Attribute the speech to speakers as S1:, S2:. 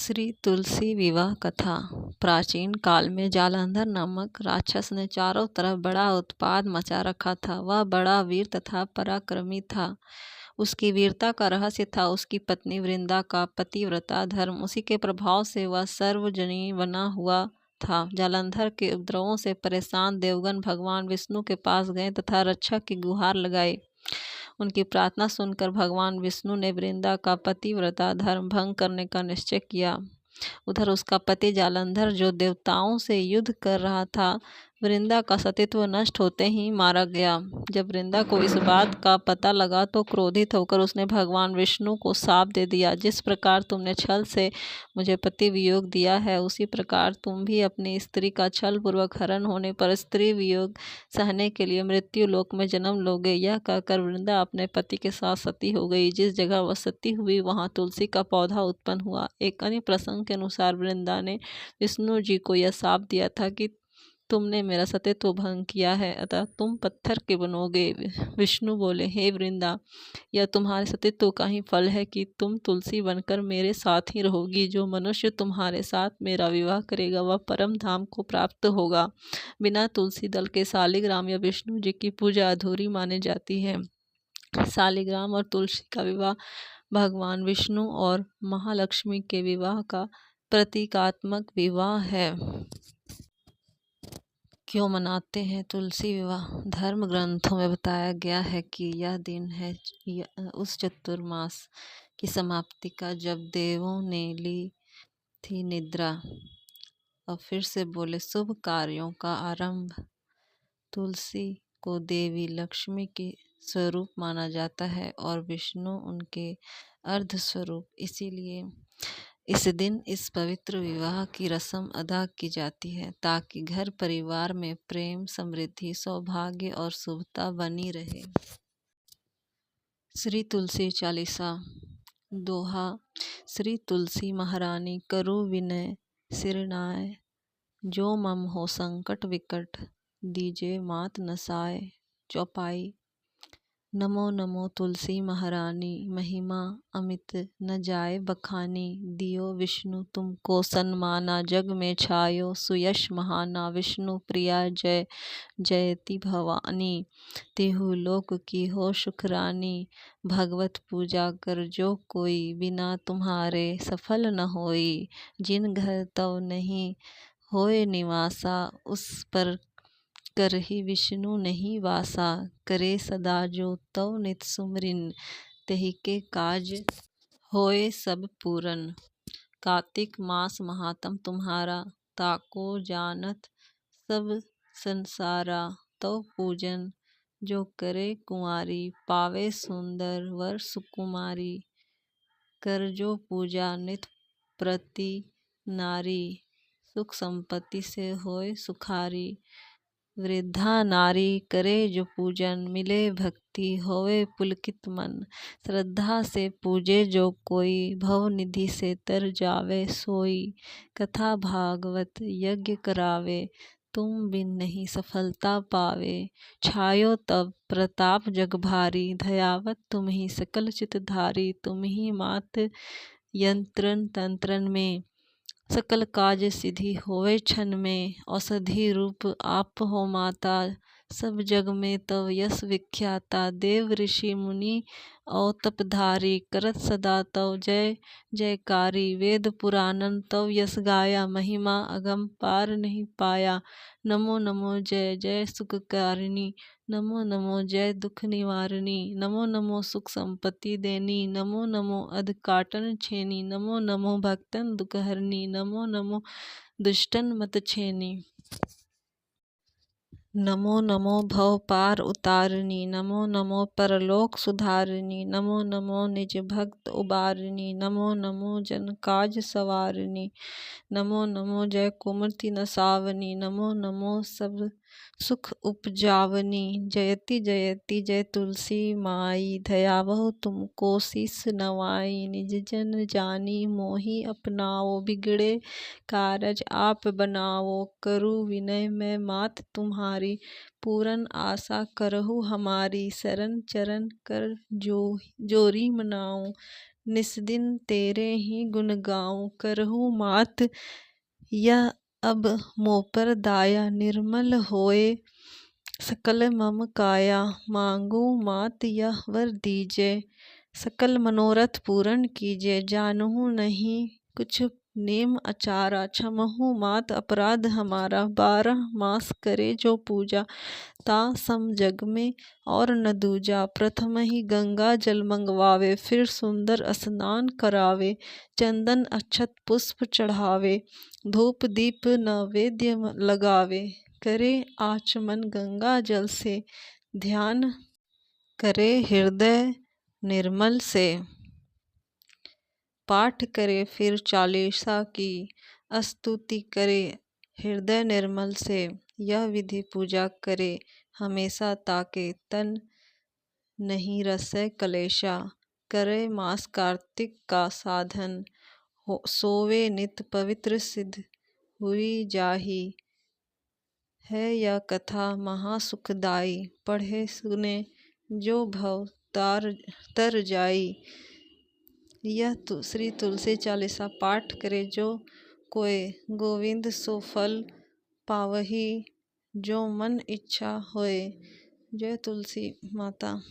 S1: श्री तुलसी विवाह कथा। प्राचीन काल में जालंधर नामक राक्षस ने चारों तरफ बड़ा उत्पात मचा रखा था। वह बड़ा वीर तथा पराक्रमी था। उसकी वीरता का रहस्य था उसकी पत्नी वृंदा का पतिव्रता धर्म। उसी के प्रभाव से वह सर्वजनीय बना हुआ था। जालंधर के उपद्रवों से परेशान देवगण भगवान विष्णु के पास गए तथा रक्षा की गुहार लगाई। उनकी प्रार्थना सुनकर भगवान विष्णु ने वृंदा का पतिव्रता धर्म भंग करने का निश्चय किया। उधर उसका पति जालंधर जो देवताओं से युद्ध कर रहा था, वृंदा का सतीत्व नष्ट होते ही मारा गया। जब वृंदा को इस बात का पता लगा तो क्रोधित होकर उसने भगवान विष्णु को शाप दे दिया, जिस प्रकार तुमने छल से मुझे पति वियोग दिया है, उसी प्रकार तुम भी अपनी स्त्री का छल पूर्वक हरण होने पर स्त्री वियोग सहने के लिए मृत्यु लोक में जन्म लोगे। यह कहकर वृंदा अपने पति के साथ सती हो गई। जिस जगह वह सती हुई वहां तुलसी का पौधा उत्पन्न हुआ। एक अन्य प्रसंग के अनुसार वृंदा ने विष्णु जी को यह शाप दिया था कि तुमने मेरा सतीत्व भंग किया है, अतः तुम पत्थर के बनोगे। विष्णु बोले, हे वृंदा, यह तुम्हारे सतीत्व का ही फल है कि तुम तुलसी बनकर मेरे साथ ही रहोगी। जो मनुष्य तुम्हारे साथ मेरा विवाह करेगा वह परम धाम को प्राप्त होगा। बिना तुलसी दल के शालिग्राम या विष्णु जी की पूजा अधूरी मानी जाती है। शालिग्राम और तुलसी का विवाह भगवान विष्णु और महालक्ष्मी के विवाह का प्रतीकात्मक विवाह है। क्यों मनाते हैं तुलसी विवाह? धर्म ग्रंथों में बताया गया है कि यह दिन है उस चतुर्मास की समाप्ति का जब देवों ने ली थी निद्रा और फिर से बोले शुभ कार्यों का आरंभ। तुलसी को देवी लक्ष्मी के स्वरूप माना जाता है और विष्णु उनके अर्ध स्वरूप। इसीलिए इस दिन इस पवित्र विवाह की रस्म अदा की जाती है ताकि घर परिवार में प्रेम, समृद्धि, सौभाग्य और शुभता बनी रहे। श्री तुलसी चालीसा। दोहा। श्री तुलसी महारानी करु विनय सिरनाय, जो मम हो संकट विकट दीजे मात नसाय। चौपाई। नमो नमो तुलसी महारानी, महिमा अमित न जाए बखानी। दियो विष्णु तुमको सन्माना, जग में छायो सुयश महाना। विष्णु प्रिया जय जयति भवानी, तिहु लोक की हो सुखरानी। भगवत पूजा कर जो कोई, बिना तुम्हारे सफल न होई। जिन घर तव नहीं होए निवासा, उस पर करहि विष्णु नहीं वासा। करे सदा जो तव नित सुमरिन, तेहि के काज होए सब पूरन। कार्तिक मास महात्म तुम्हारा, ताको जानत सब संसारा। तव पूजन जो करे कुंवारी, पावे सुंदर वर सुकुमारी। कर जो पूजा नित प्रति नारी, सुख संपत्ति से होए सुखारी। वृद्धा नारी करे जो पूजन, मिले भक्ति होवे पुलकित मन। श्रद्धा से पूजे जो कोई, भव निधि से तर जावे सोई। कथा भागवत यज्ञ करावे, तुम बिन नहीं सफलता पावे। छायो तब प्रताप जग भारी, दयावत तुम ही सकल चितधारी। तुम ही मात यंत्रन तंत्रन में, सकल काज सिद्धि होवे क्षण में। औषधि रूप आप हो माता, सब जग में तव यश विख्याता। देव ऋषि मुनि और तपधारी, करत सदा तव जय जयकारी। वेद पुराणन तव यश गाया, महिमा अगम पार नहीं पाया। नमो नमो जय जय सुखकारिणी, नमो नमो जय दुख निवारिणी। नमो नमो सुख संपत्ति देनी, नमो नमो अध काटन छेनी। नमो नमो भक्तन दुख हरनी, नमो नमो दुष्टन मत छेनी। नमो नमो भव पार उतारिणी, नमो नमो परलोक सुधारिणी। नमो नमो निज भक्त उबारिणी, नमो नमो जन काज सवारिणी। नमो नमो जय कुमति नसावनी, नमो नमो सब सुख उपजावनी। जयति जयति जय तुलसी माई, दयावहु तुमको शीस नवाई। निज जन जानी मोहि अपनाओ, बिगड़े कारज आप बनाओ। करु विनय मैं मात तुम्हारी, पूरन आशा करहु हमारी। शरण चरण कर जोरी मनाऊं, निस दिन तेरे ही गुण गाऊं। करहूँ मात यह अब मोह पर दाया, निर्मल होए सकल मम काया। मांगू मात यह वर दीजे, सकल मनोरथ पूर्ण कीजे। जानहु नहीं कुछ नेम अचारा, क्षमहु मात अपराध हमारा। 12 मास करे जो पूजा, ता सम जग में और न दूजा। प्रथम ही गंगा जल मंगवावे, फिर सुंदर स्नान करावे। चंदन अक्षत पुष्प चढ़ावे, धूप दीप नैवेद्य लगावे। करे आचमन गंगा जल से, ध्यान करे हृदय निर्मल से। पाठ करे फिर चालीसा की, स्तुति करे हृदय निर्मल से। यह विधि पूजा करे हमेशा, ताके तन नहीं रसै कलेशा। करे मास कार्तिक का साधन, सोवे नित पवित्र सिद्ध हुई जाही। है यह कथा महासुखदाई, पढ़े सुने जो भव तर जाई। यह श्री तुलसी चालीसा पाठ करे जो कोय, गोविंद सो फल पावही, जो मन इच्छा होए। जय तुलसी माता।